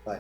Aye.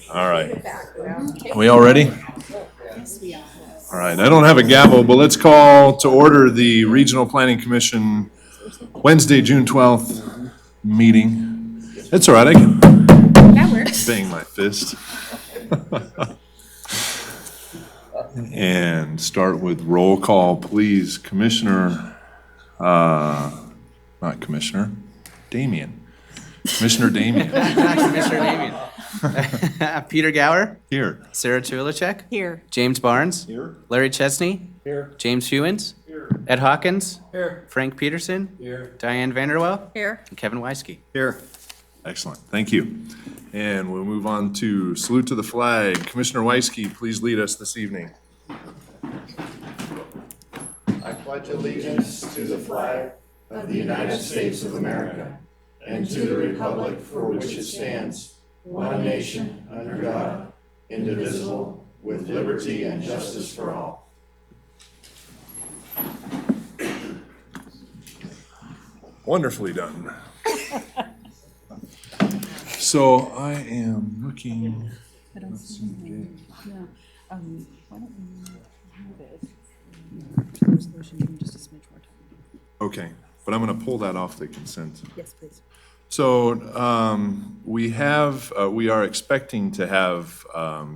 All right. Are we all ready? All right. I don't have a gavel, but let's call to order the Regional Planning Commission Wednesday, June 12th meeting. It's all right. I can That works. bang my fist. And start with roll call, please. Commissioner, not Commissioner, Damien. Commissioner Damien, Commissioner Damien. Peter Gower, here. Sarah Chulichek, Here. James Barnes, Here. Larry Chesney, Here. James Hewins, Ed Hawkins, Here. Frank Peterson, Here. Diane Vanderwell, Here. and Kevin Weisky. Here. Excellent, thank you. And we'll move on to salute to the flag. Commissioner Weisky, please lead us this evening. I pledge allegiance to the flag of the United States of America and to the republic for which it stands, one nation, under God, indivisible, with liberty and justice for all. Wonderfully done. So I am looking, I don't see anything. Yeah. Why don't we move it? Resolution, give me just a smidge more time. okay, but I'm going to pull that off the consent. Yes, please. So we are expecting to have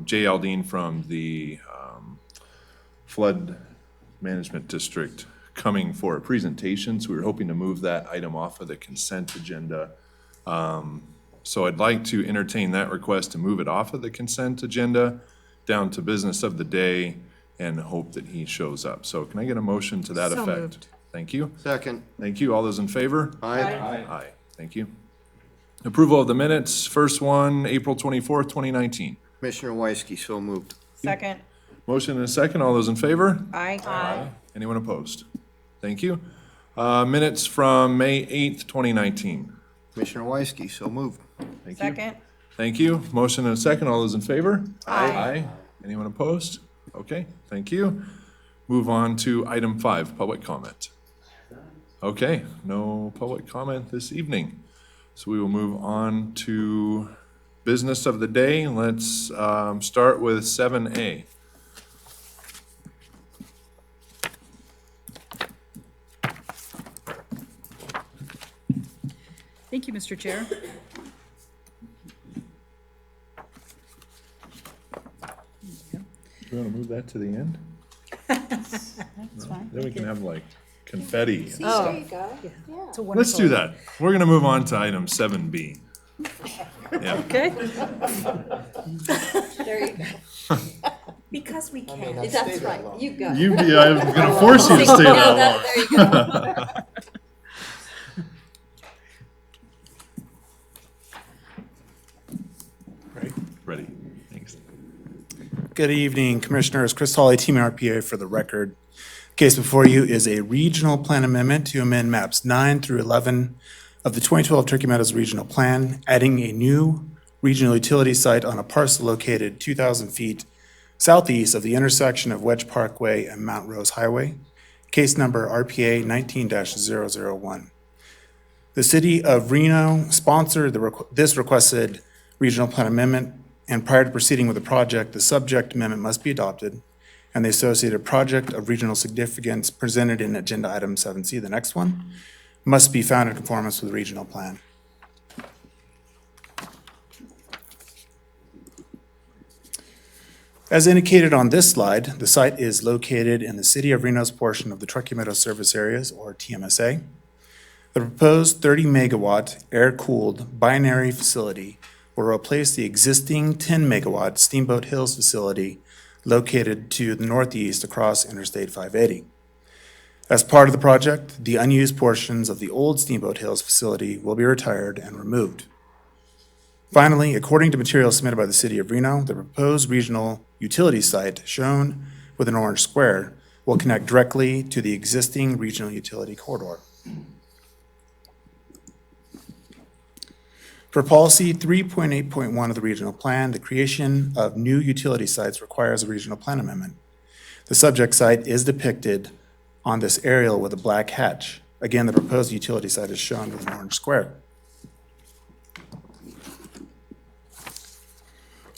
Jay Aldine from the Flood Management District coming for a presentation. So we were hoping to move that item off of the consent agenda. So I'd like to entertain that request to move it off of the consent agenda down to business of the day and hope that he shows up. So can I get a motion to that So effect? moved. Thank you. Second. Thank you. All those in favor? Aye. Aye. Thank you. Approval of the minutes, first one, April 24th, 2019. Commissioner Weisky, so moved. Second. Motion and a second. All those in favor? Aye. Anyone opposed? Thank you. Minutes from May 8th, 2019. Commissioner Weisky, so moved. Thank you. Second. Thank you. Motion and a second. All those in favor? Aye. Anyone opposed? Okay, thank you. Move on to item 5, public comment. Okay, no public comment this evening. So we will move on to business of the day. Let's start with 7A. Thank you, Mr. Chair. You want to move that to the end? That's fine. Then we can have like confetti. Oh, There you go. it's a Let's do that. We're going to move on to item 7B. Yeah. Okay. There you go. Because we can. That's right. You go. I'm going to force you to stay No, that long. there you go. Ready. Thanks. Good evening, Commissioners. Chris Hawley, Team RPA for the record. Case before you is a regional plan amendment to amend maps 9 through 11 of the 2012 Truckee Meadows Regional Plan, adding a new regional utility site on a parcel located 2,000 feet southeast of the intersection of Wedge Parkway and Mount Rose Highway. Case number RPA 19-001. The City of Reno sponsored this requested regional plan amendment, and prior to proceeding with the project, the subject amendment must be adopted, and the associated project of regional significance presented in Agenda Item 7C, the next one, must be found in conformance with the regional plan. As indicated on this slide, the site is located in the City of Reno's portion of the Truckee Meadows Service Areas, or TMSA. The proposed 30-megawatt air-cooled binary facility will replace the existing 10-megawatt Steamboat Hills facility located to the northeast across Interstate 580. As part of the project, the unused portions of the old Steamboat Hills facility will be retired and removed. Finally, according to materials submitted by the City of Reno, the proposed regional utility site, shown with an orange square, will connect directly to the existing regional utility corridor. For policy 3.8.1 of the regional plan, the creation of new utility sites requires a regional plan amendment. The subject site is depicted on this aerial with a black hatch. Again, the proposed utility site is shown with an orange square.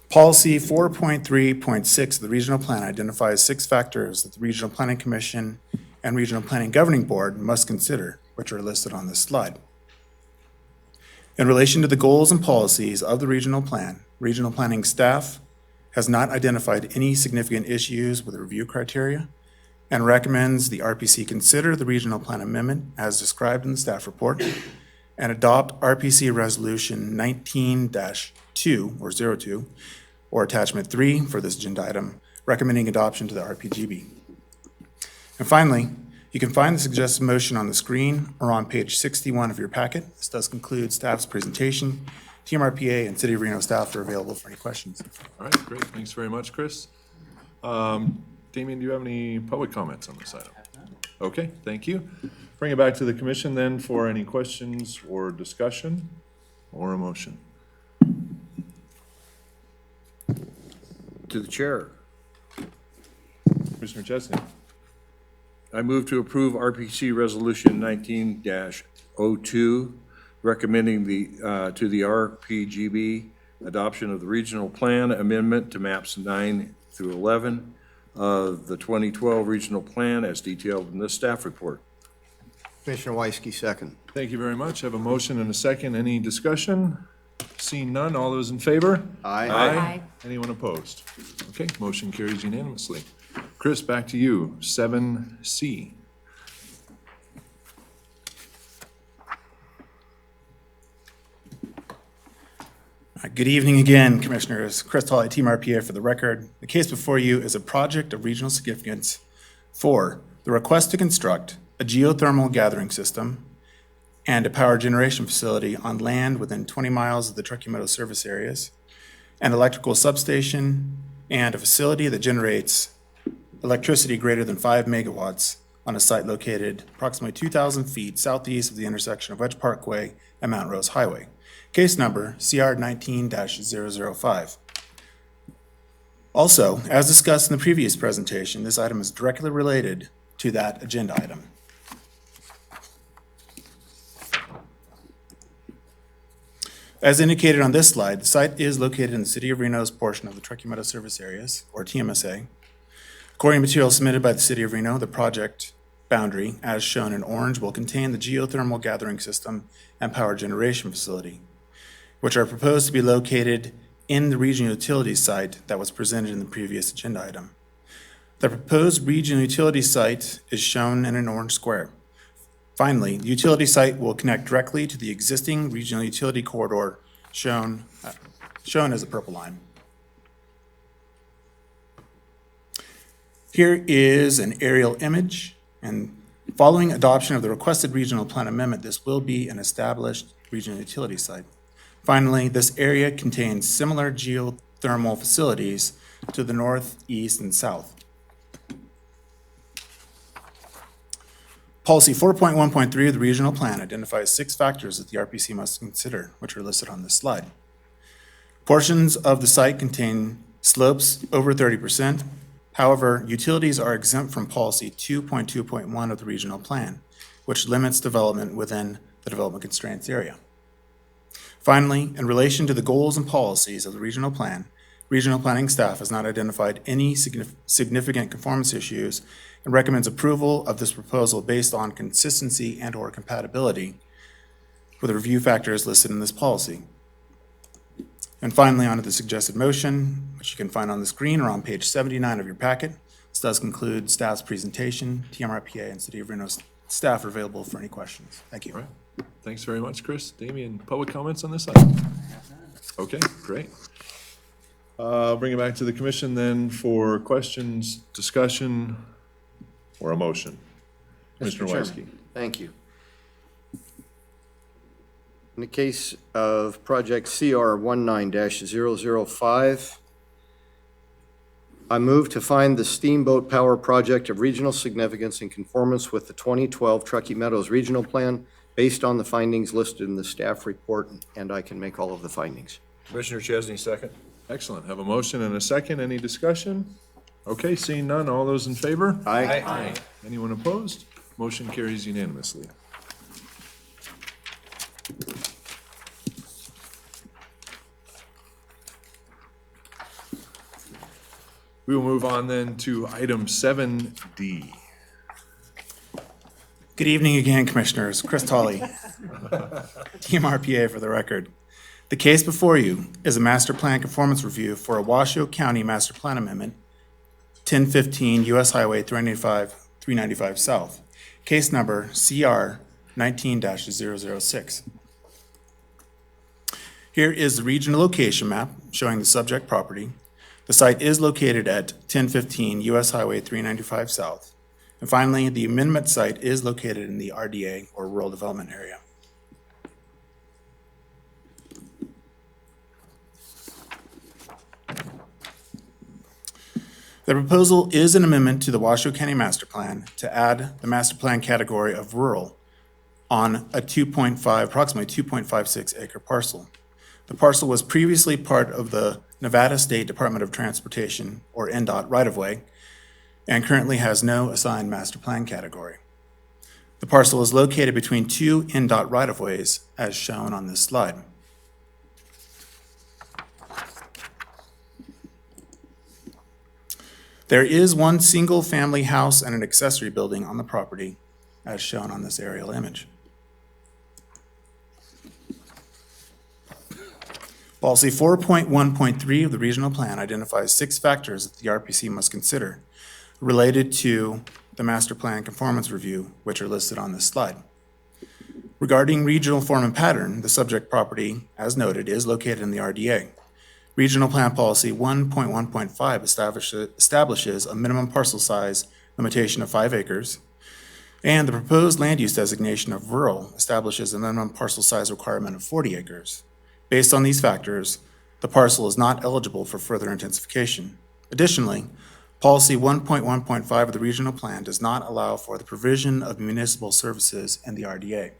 Policy 4.3.6 of the regional plan identifies 6 factors that the Regional Planning Commission and Regional Planning Governing Board must consider, which are listed on this slide. In relation to the goals and policies of the regional plan, regional planning staff has not identified any significant issues with the review criteria and recommends the RPC consider the regional plan amendment as described in the staff report and adopt RPC Resolution 19-2 or 02 or Attachment 3 for this agenda item, recommending adoption to the RPGB. And finally, you can find the suggested motion on the screen or on page 61 of your packet. This does conclude staff's presentation. Team RPA and City of Reno staff are available for any questions. All right, great. Thanks very much, Chris. Damien, do you have any public comments on this item? Okay, thank you. Bring it back to the commission then for any questions or discussion or a motion. To the chair. Commissioner Chesney. I move to approve RPC Resolution 19-02, recommending to the RPGB adoption of the regional plan amendment to maps 9 through 11 of the 2012 regional plan as detailed in this staff report. Commissioner Weisky, second. Thank you very much. I have a motion and a second. Any discussion? Seeing none, all those in favor? Aye. Aye. Anyone opposed? Okay, motion carries unanimously. Chris, back to you, 7C. Good evening again, Commissioners. Chris Hawley, Team RPA for the record. The case before you is a project of regional significance for the request to construct a geothermal gathering system and a power generation facility on land within 20 miles of the Truckee Meadows service areas, an electrical substation, and a facility that generates electricity greater than 5 megawatts on a site located approximately 2,000 feet southeast of the intersection of Wedge Parkway and Mount Rose Highway. Case number CR 19-005. Also, as discussed in the previous presentation, this item is directly related to that agenda item. As indicated on this slide, the site is located in the City of Reno's portion of the Truckee Meadows Service Areas, or TMSA. According to materials submitted by the City of Reno, the project boundary, as shown in orange, will contain the geothermal gathering system and power generation facility, which are proposed to be located in the regional utility site that was presented in the previous agenda item. The proposed regional utility site is shown in an orange square. Finally, the utility site will connect directly to the existing regional utility corridor shown as a purple line. Here is an aerial image, and following adoption of the requested regional plan amendment, this will be an established regional utility site. Finally, this area contains similar geothermal facilities to the north, east, and south. Policy 4.1.3 of the regional plan identifies 6 factors that the RPC must consider, which are listed on this slide. Portions of the site contain slopes over 30%. However, utilities are exempt from policy 2.2.1 of the regional plan, which limits development within the development constraints area. Finally, in relation to the goals and policies of the regional plan, regional planning staff has not identified any significant conformance issues and recommends approval of this proposal based on consistency and/or compatibility with the review factors listed in this policy. And finally, onto the suggested motion, which you can find on the screen or on page 79 of your packet. This does conclude staff's presentation. TMRPA and City of Reno staff are available for any questions. Thank you. All right. Thanks very much, Chris. Damian, public comments on this item? Okay, great. Bring it back to the commission then for questions, discussion, or a motion. Commissioner Chairman, Weisky. Thank you. In the case of project CR 19-005, I move to find the steamboat power project of regional significance in conformance with the 2012 Truckee Meadows Regional Plan based on the findings listed in the staff report, and I can make all of the findings. Commissioner Chesney, second. Excellent. Have a motion and a second. Any discussion? Okay, seeing none. All those in favor? Aye. Anyone opposed? Motion carries unanimously. We will move on then to item 7D. Good evening again, Commissioners. Chris Tolley, Team RPA for the record. The case before you is a master plan conformance review for a Washoe County Master Plan Amendment, 1015 US Highway 395 South, case number CR 19-006. Here is the regional location map showing the subject property. The site is located at 1015 US Highway 395 South. And finally, the amendment site is located in the RDA, or Rural Development Area. The proposal is an amendment to the Washoe County Master Plan to add the master plan category of rural on a approximately 2.56 acre parcel. The parcel was previously part of the Nevada State Department of Transportation, or NDOT, right-of-way, and currently has no assigned master plan category. The parcel is located between two NDOT right-of-ways, as shown on this slide. There is one single-family house and an accessory building on the property, as shown on this aerial image. Policy 4.1.3 of the regional plan identifies 6 factors that the RPC must consider related to the master plan conformance review, which are listed on this slide. Regarding regional form and pattern, the subject property, as noted, is located in the RDA. Regional Plan Policy 1.1.5 establishes a minimum parcel size limitation of 5 acres, and the proposed land use designation of rural establishes a minimum parcel size requirement of 40 acres. Based on these factors, the parcel is not eligible for further intensification. Additionally, Policy 1.1.5 of the regional plan does not allow for the provision of municipal services in the RDA.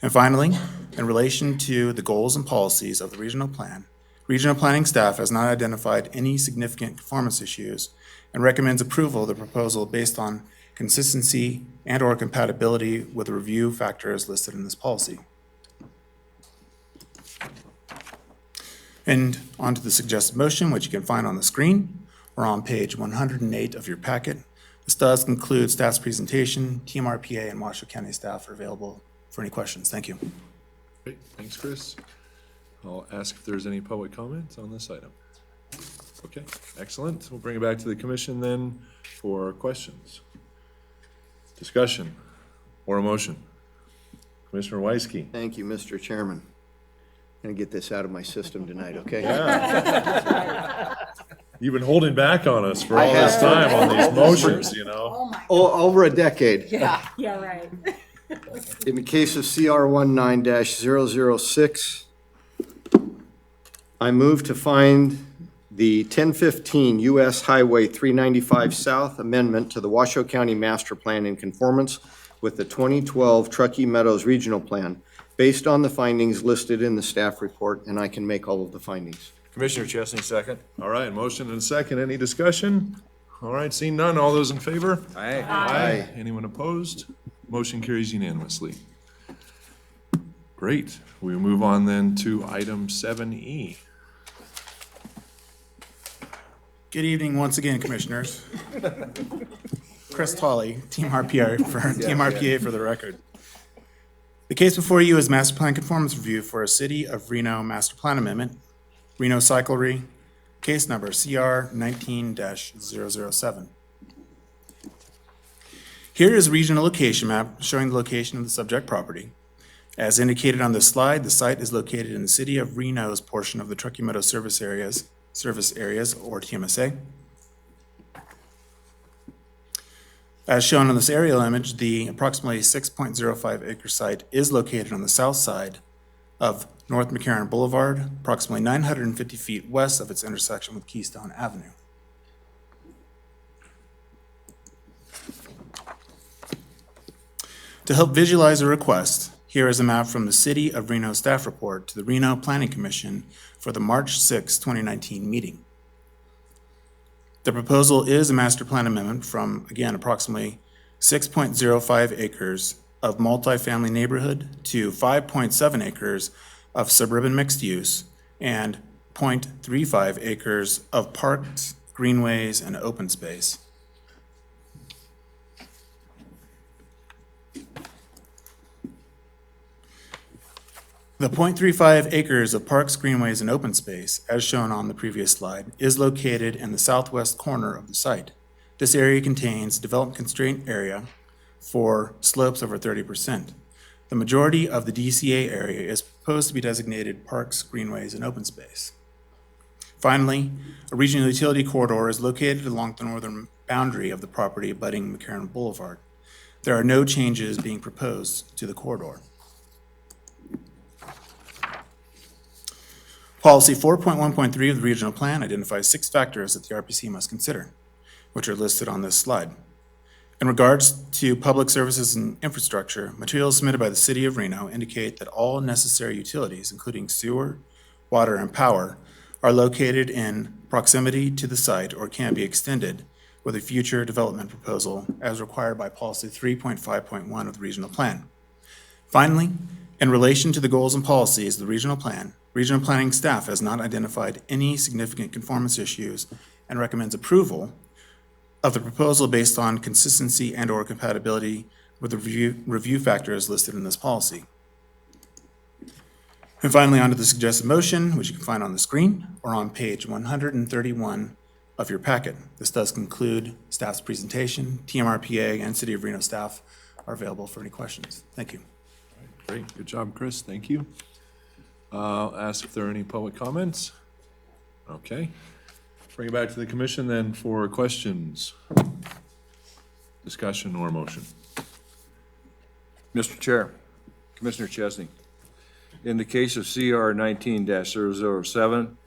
And finally, in relation to the goals and policies of the regional plan, regional planning staff has not identified any significant conformance issues and recommends approval of the proposal based on consistency and/or compatibility with the review factors listed in this policy. And on to the suggested motion, which you can find on the screen or on page 108 of your packet. This does conclude staff's presentation. Team RPA and Washoe County staff are available for any questions. Thank you. Great, thanks, Chris. I'll ask if there's any public comments on this item. Okay, excellent. We'll bring it back to the commission then for questions, discussion, or a motion. Commissioner Weisky. Thank you, Mr. Chairman. I'm going to get this out of my system tonight, okay? You've been holding back on us for I all this have. time on these motions, you know? Oh, my. Over a decade. Yeah. Yeah, right. In the case of CR 19-006, I move to find the 1015 US Highway 395 South Amendment to the Washoe County Master Plan in conformance with the 2012 Truckee Meadows Regional Plan, based on the findings listed in the staff report, and I can make all of the findings. Commissioner Chesney, second. All right, motion and a second. Any discussion? All right, seeing none. All those in favor? Aye. Aye. Anyone opposed? Motion carries unanimously. Great. We move on then to item 7E. Good evening once again, Commissioners. Chris Tolley, Team RPA for the record. The case before you is Master Plan Conformance Review for a City of Reno Master Plan Amendment, Reno Cyclery, case number CR 19-007. Here is a regional location map showing the location of the subject property. As indicated on this slide, the site is located in the City of Reno's portion of the Truckee Meadows service areas, or TMSA. As shown on this aerial image, the approximately 6.05 acre site is located on the south side of North McCarran Boulevard, approximately 950 feet west of its intersection with Keystone Avenue. To help visualize the request, here is a map from the City of Reno staff report to the Reno Planning Commission for the March 6, 2019 meeting. The proposal is a master plan amendment from, again, approximately 6.05 acres of multifamily neighborhood to 5.7 acres of suburban mixed use and 0.35 acres of parks, greenways, and open space. The 0.35 acres of parks, greenways, and open space, as shown on the previous slide, is located in the southwest corner of the site. This area contains development constraint area for slopes over 30%. The majority of the DCA area is proposed to be designated parks, greenways, and open space. Finally, a regional utility corridor is located along the northern boundary of the property abutting McCarran Boulevard. There are no changes being proposed to the corridor. Policy 4.1.3 of the regional plan identifies 6 factors that the RPC must consider, which are listed on this slide. In regards to public services and infrastructure, materials submitted by the City of Reno indicate that all necessary utilities, including sewer, water, and power, are located in proximity to the site or can be extended with a future development proposal as required by Policy 3.5.1 of the regional plan. Finally, in relation to the goals and policies of the regional plan, regional planning staff has not identified any significant conformance issues and recommends approval of the proposal based on consistency and/or compatibility with the review factors listed in this policy. And finally, onto the suggested motion, which you can find on the screen or on page 131 of your packet. This does conclude staff's presentation. TMRPA and City of Reno staff are available for any questions. Thank you. Great, good job, Chris, thank you. I'll ask if there are any public comments. Okay. Bring it back to the commission then for questions, discussion, or motion. Mr. Chair, Commissioner Chesney, in the case of CR 19-007,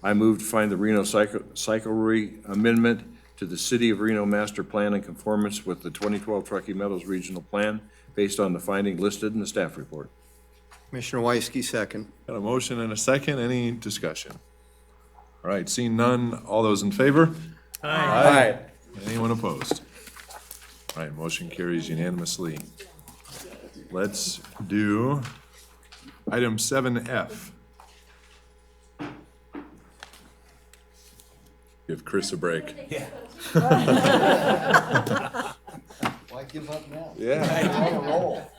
I move to find the Reno Cyclery Amendment to the City of Reno Master Plan in conformance with the 2012 Truckee Meadows Regional Plan based on the finding listed in the staff report. Commissioner Weisky, second. Got a motion and a second, any discussion? All right, seeing none, all those in favor? Aye. Anyone opposed? All right, motion carries unanimously. Let's do item 7F. Give Chris a break. Why give up now? Yeah. On a roll.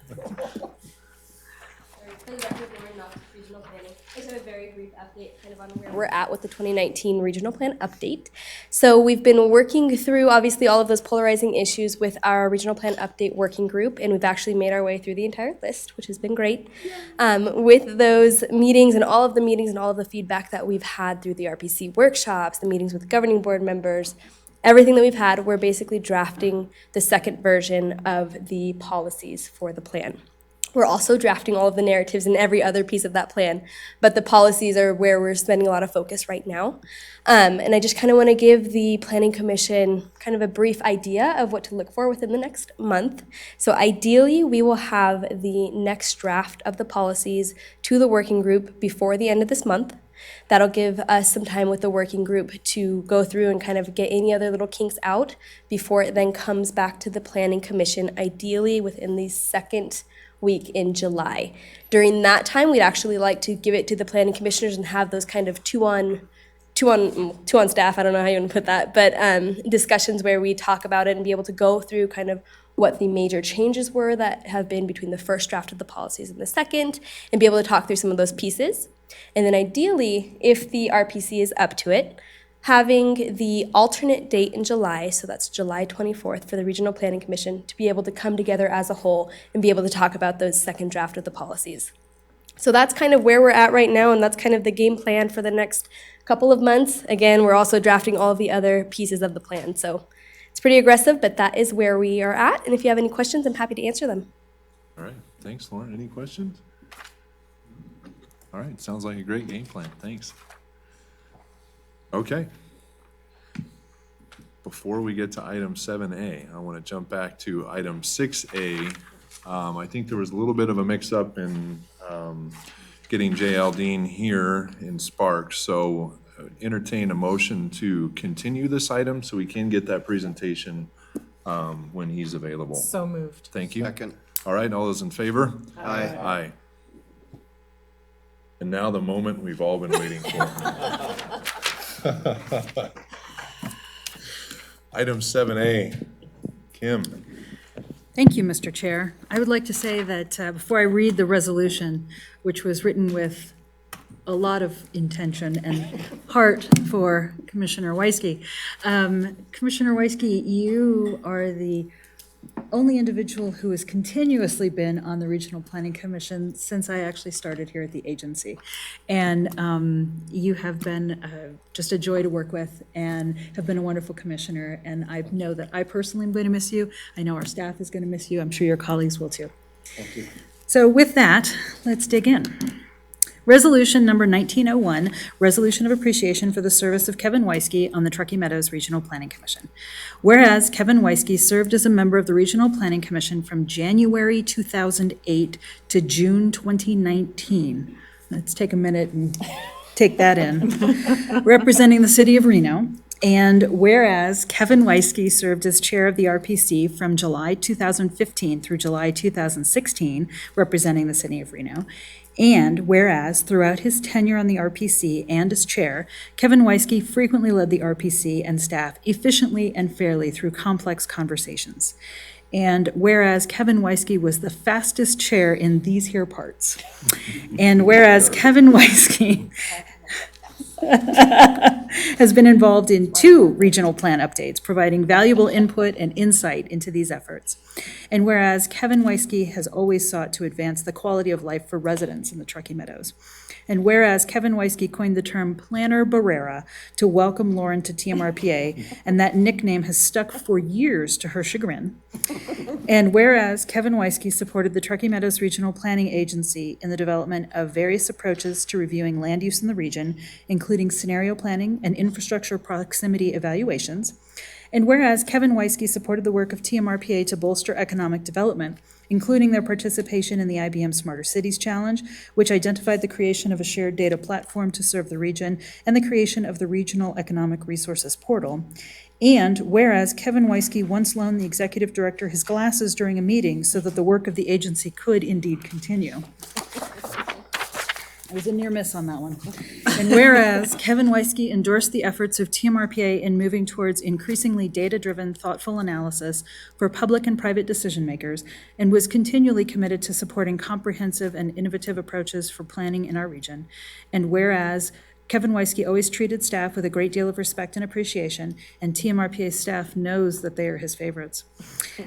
For the record, we're not regional planning. I just have a very brief update kind of on where we're at with the 2019 regional plan update. So we've been working through obviously all of those polarizing issues with our regional plan update working group, and we've actually made our way through the entire list, which has been great. With those meetings and all of the feedback that we've had through the RPC workshops, the meetings with the governing board members, everything that we've had, we're basically drafting the second version of the policies for the plan. We're also drafting all of the narratives and every other piece of that plan, but the policies are where we're spending a lot of focus right now. And I just kind of want to give the Planning Commission kind of a brief idea of what to look for within the next month. So ideally, we will have the next draft of the policies to the working group before the end of this month. That'll give us some time with the working group to go through and kind of get any other little kinks out before it then comes back to the Planning Commission, ideally within the second week in July. During that time, we'd actually like to give it to the planning commissioners and have those kind of two on staff, I don't know how you want to put that, but discussions where we talk about it and be able to go through kind of what the major changes were that have been between the first draft of the policies and the second, and be able to talk through some of those pieces. And then ideally, if the RPC is up to it, having the alternate date in July, so that's July 24th for the Regional Planning Commission, to be able to come together as a whole and be able to talk about those second draft of the policies. So that's kind of where we're at right now, and that's kind of the game plan for the next couple of months. Again, we're also drafting all of the other pieces of the plan, so it's pretty aggressive, but that is where we are at. And if you have any questions, I'm happy to answer them. All right, thanks, Lauren. Any questions? All right, sounds like a great game plan. Thanks. Okay. Before we get to item 7A, I want to jump back to item 6A. I think there was a little bit of a mix-up in getting Jay Aldine here in Sparks, so entertain a motion to continue this item so we can get that presentation when he's available. So moved. Thank you. Second. All right, all those in favor? Aye. Aye. And now the moment we've all been waiting for. Item 7A, Kim. Thank you, Mr. Chair. I would like to say that before I read the resolution, which was written with a lot of intention and heart for Commissioner Weisky. Commissioner Weisky, you are the only individual who has continuously been on the Regional Planning Commission since I actually started here at the agency. And you have been just a joy to work with and have been a wonderful commissioner. And I know that I personally am going to miss you. I know our staff is going to miss you. I'm sure your colleagues will too. Thank you. So with that, let's dig in. Resolution number 1901, Resolution of Appreciation for the Service of Kevin Weisky on the Truckee Meadows Regional Planning Commission. Whereas Kevin Weisky served as a member of the Regional Planning Commission from January 2008 to June 2019. Let's take a minute and take that in. Representing the city of Reno. And whereas Kevin Weisky served as chair of the RPC from July 2015 through July 2016, representing the city of Reno. And whereas throughout his tenure on the RPC and as chair, Kevin Weisky frequently led the RPC and staff efficiently and fairly through complex conversations. And whereas Kevin Weisky was the fastest chair in these here parts. And whereas Kevin Weisky has been involved in 2 regional plan updates, providing valuable input and insight into these efforts. And whereas Kevin Weisky has always sought to advance the quality of life for residents in the Truckee Meadows. And whereas Kevin Weisky coined the term Planner Barrera to welcome Lauren to TMRPA, and that nickname has stuck for years to her chagrin. And whereas Kevin Weisky supported the Truckee Meadows Regional Planning Agency in the development of various approaches to reviewing land use in the region, including scenario planning and infrastructure proximity evaluations. And whereas Kevin Weisky supported the work of TMRPA to bolster economic development, including their participation in the IBM Smarter Cities Challenge, which identified the creation of a shared data platform to serve the region, and the creation of the Regional Economic Resources Portal. And whereas Kevin Weisky once loaned the executive director his glasses during a meeting so that the work of the agency could indeed continue. I was a near miss on that one. And whereas Kevin Weisky endorsed the efforts of TMRPA in moving towards increasingly data-driven, thoughtful analysis for public and private decision makers, and was continually committed to supporting comprehensive and innovative approaches for planning in our region. And whereas Kevin Weisky always treated staff with a great deal of respect and appreciation, and TMRPA staff knows that they are his favorites.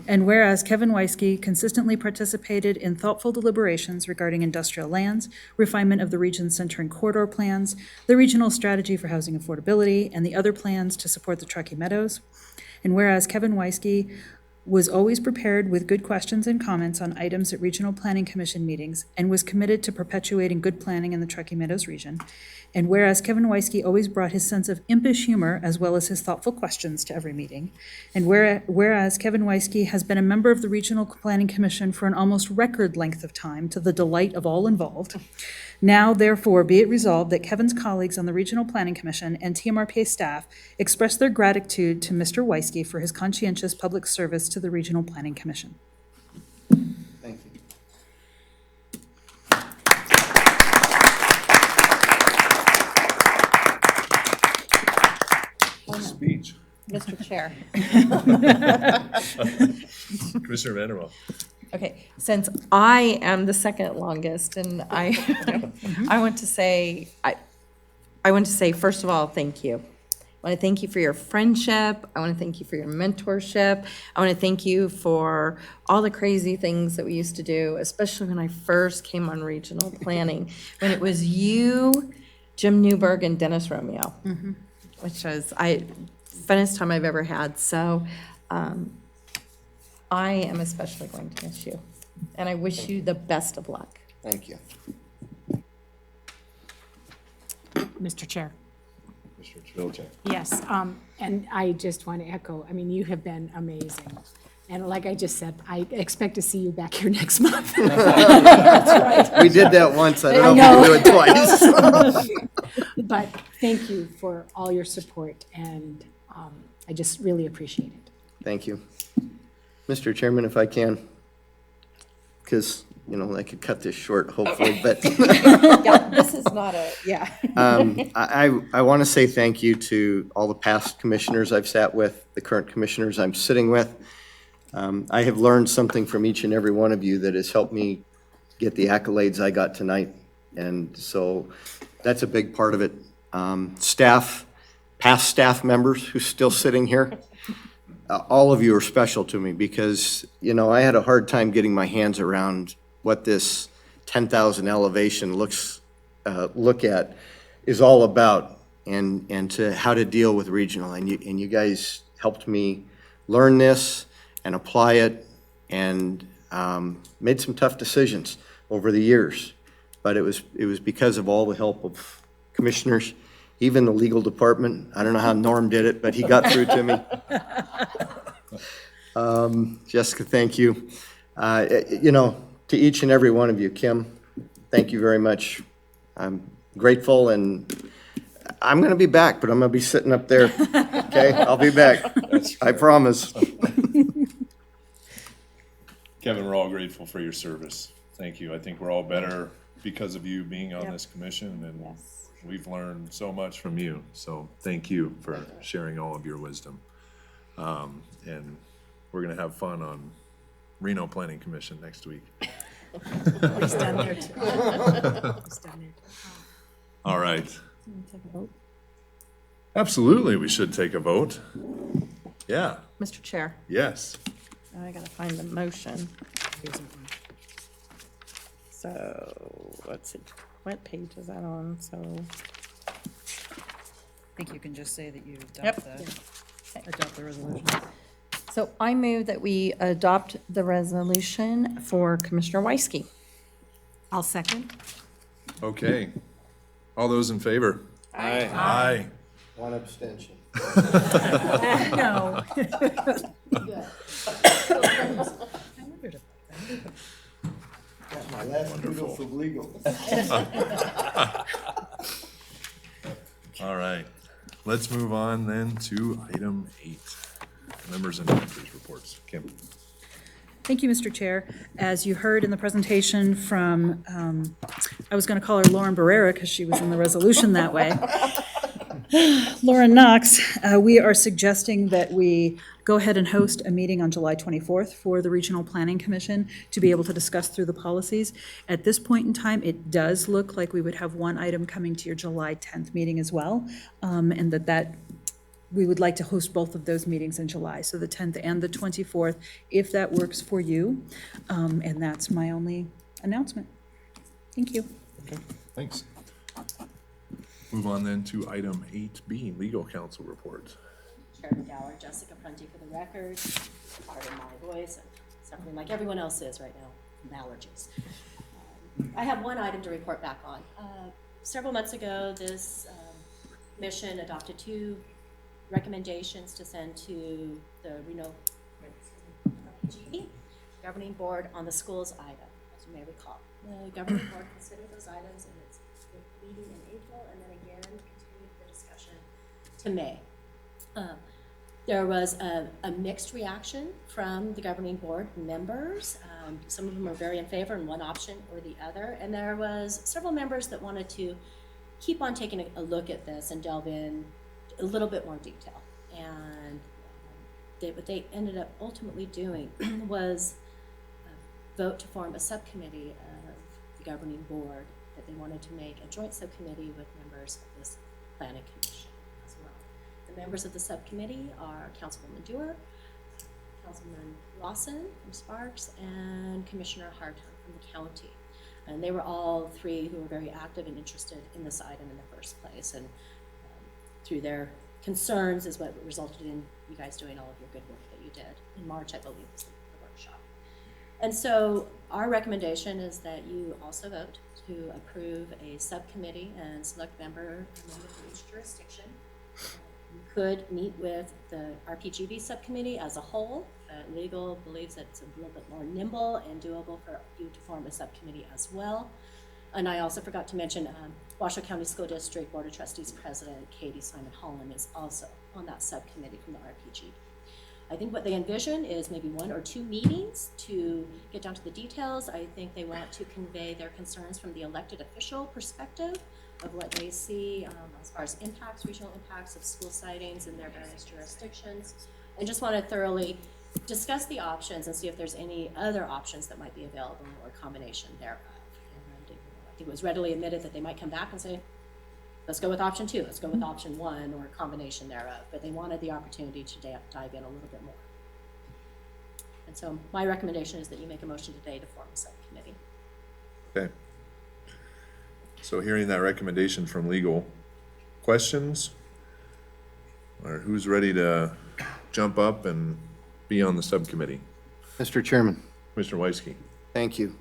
And whereas Kevin Weisky consistently participated in thoughtful deliberations regarding industrial lands, refinement of the region's centering corridor plans, the regional strategy for housing affordability, and the other plans to support the Truckee Meadows. And whereas Kevin Weisky was always prepared with good questions and comments on items at Regional Planning Commission meetings, and was committed to perpetuating good planning in the Truckee Meadows region. And whereas Kevin Weisky always brought his sense of impish humor as well as his thoughtful questions to every meeting. And whereas Kevin Weisky has been a member of the Regional Planning Commission for an almost record length of time to the delight of all involved. Now, therefore, be it resolved that Kevin's colleagues on the Regional Planning Commission and TMRPA staff express their gratitude to Mr. Weisky for his conscientious public service to the Regional Planning Commission. Thank you. Speech. Mr. Chair. Commissioner Vanderwell. Okay, since I am the second longest, and I want to say, I want to say, first of all, thank you. I want to thank you for your friendship. I want to thank you for your mentorship. I want to thank you for all the crazy things that we used to do, especially when I first came on regional planning, when it was you, Jim Newberg, and Dennis Romeo, which was funnest time I've ever had. So I am especially going to miss you, and I wish you the best of luck. Thank you. Mr. Chair. Mr. Chvilcek. Yes, and I just want to echo, I mean, you have been amazing. And like I just said, I expect to see you back here next month. We did that once. I don't know if we'll do it twice. But thank you for all your support, and I just really appreciate it. Thank you. Mr. Chairman, if I can, because, you know, I could cut this short, hopefully, but Yeah, this is not a, yeah. I want to say thank you to all the past commissioners I've sat with, the current commissioners I'm sitting with. I have learned something from each and every one of you that has helped me get the accolades I got tonight. And so that's a big part of it. Staff, past staff members who's still sitting here, all of you are special to me because, you know, I had a hard time getting my hands around what this 10,000 elevation look at is all about and to how to deal with regional. And you guys helped me learn this and apply it and made some tough decisions over the years. But it was because of all the help of commissioners, even the legal department. I don't know how Norm did it, but he got through to me. Jessica, thank you. You know, to each and every one of you, Kim, thank you very much. I'm grateful, and I'm going to be back, but I'm going to be sitting up there. Okay, I'll be back. I promise. Kevin, we're all grateful for your service. Thank you. I think we're all better because of you being on Yep. this commission, and we've learned so much from you. So thank you for sharing all of your wisdom. And we're going to have fun on Reno Planning Commission next week. He's done there too. He's done there too. All right. Absolutely, we should take a vote. Yeah, Mr. Chair, yes. now I gotta find the motion. Here's one. So, let's see, what page is that on? So, I think you can just say that you Yep. adopt the resolution. so I move that we adopt the resolution for Commissioner Weisky. I'll second. Okay. All those in favor? Aye. One abstention. No. My last kudos of legal. All right. Let's move on then to item 8. Members and directors reports. Kim. Thank you, Mr. Chair. As you heard in the presentation from, I was going to call her Lauren Barrera because she was in the resolution that way. Lauren Knox, we are suggesting that we go ahead and host a meeting on July 24th for the Regional Planning Commission to be able to discuss through the policies. At this point in time, it does look like we would have one item coming to your July 10th meeting as well, and that we would like to host both of those meetings in July, so the 10th and the 24th, if that works for you. And that's my only announcement. Thank you. Okay, thanks. Move on then to item 8B, legal counsel report. Chairman Gower, Jessica Prunty for the record, part of my voice, and suffering like everyone else is right now from allergies. I have one item to report back on. Several months ago, this commission adopted 2 recommendations to send to the Reno RPC governing board on the schools item, as you may recall. The governing board considered those items in its meeting in April, and then again continued the discussion to May. There was a mixed reaction from the governing board members. Some of them were very in favor in one option or the other, and there was several members that wanted to keep on taking a look at this and delve in a little bit more detail. And what they ended up ultimately doing was vote to form a subcommittee of the governing board, that they wanted to make a joint subcommittee with members of this planning commission as well. The members of the subcommittee are Councilwoman Dewar, Councilman Lawson from Sparks, and Commissioner Hartung from the county. And they were all three who were very active and interested in this item in the first place. And through their concerns is what resulted in you guys doing all of your good work that you did in March, I believe, was the workshop. And so our recommendation is that you also vote to approve a subcommittee and select member for each jurisdiction. You could meet with the RPGB subcommittee as a whole. Legal believes that it's a little bit more nimble and doable for you to form a subcommittee as well. And I also forgot to mention Washoe County School District Board of Trustees President Katie Simon Holland is also on that subcommittee from the RPG. I think what they envision is maybe 1 or 2 meetings to get down to the details. I think they want to convey their concerns from the elected official perspective of what they see as far as impacts, regional impacts of school sightings in their various jurisdictions. I just want to thoroughly discuss the options and see if there's any other options that might be available or a combination thereof. And I think it was readily admitted that they might come back and say, let's go with option 2, let's go with option 1, or a combination thereof. But they wanted the opportunity to dive in a little bit more. And so my recommendation is that you make a motion today to form a subcommittee. Okay. So hearing that recommendation from legal, questions? Or who's ready to jump up and be on the subcommittee? Mr. Chairman, Commissioner Weisky. thank you.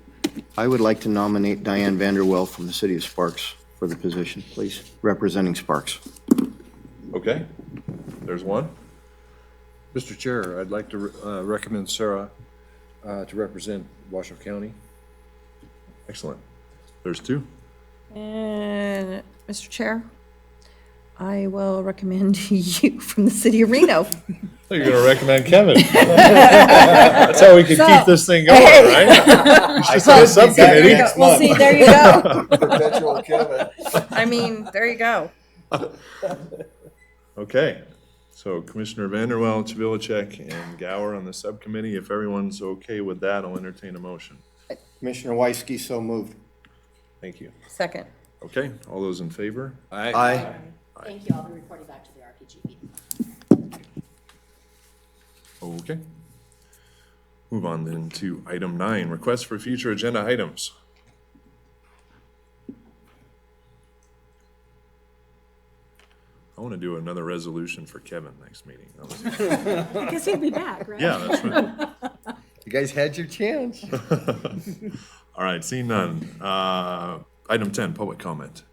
I would like to nominate Diane Vanderwell from the city of Sparks for the position, please, representing Sparks. Okay, there's one. Mr. Chair, I'd like to recommend Sarah to represent Washoe County. Excellent. There's 2. And Mr. Chair, I will recommend you from the city of Reno. So you're gonna recommend Kevin. That's how we can keep this thing going, right? He's just on a subcommittee. Well, see, there you go. Perpetual Kevin. I mean, there you go. Okay, so Commissioner Vanderwell, Chavilicek, and Gower on the subcommittee. If everyone's okay with that, I'll entertain a motion. Commissioner Weisky, so moved. Thank you. Second. Okay, all those in favor? Aye. Thank you. I'll be reporting back to the RPGB. Okay. Move on then to item 9, request for future agenda items. I want to do another resolution for Kevin next meeting. Because he'll be back, right? Yeah, that's right. You guys had your chance. All right, seeing none. Item 10, public comment.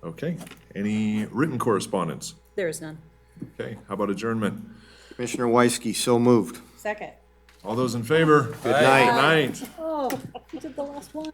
Okay, any written correspondence? There is none. Okay, how about adjournment? Commissioner Weisky, so moved. Second. All those in favor? Good night. Good night. Oh, you did the last one.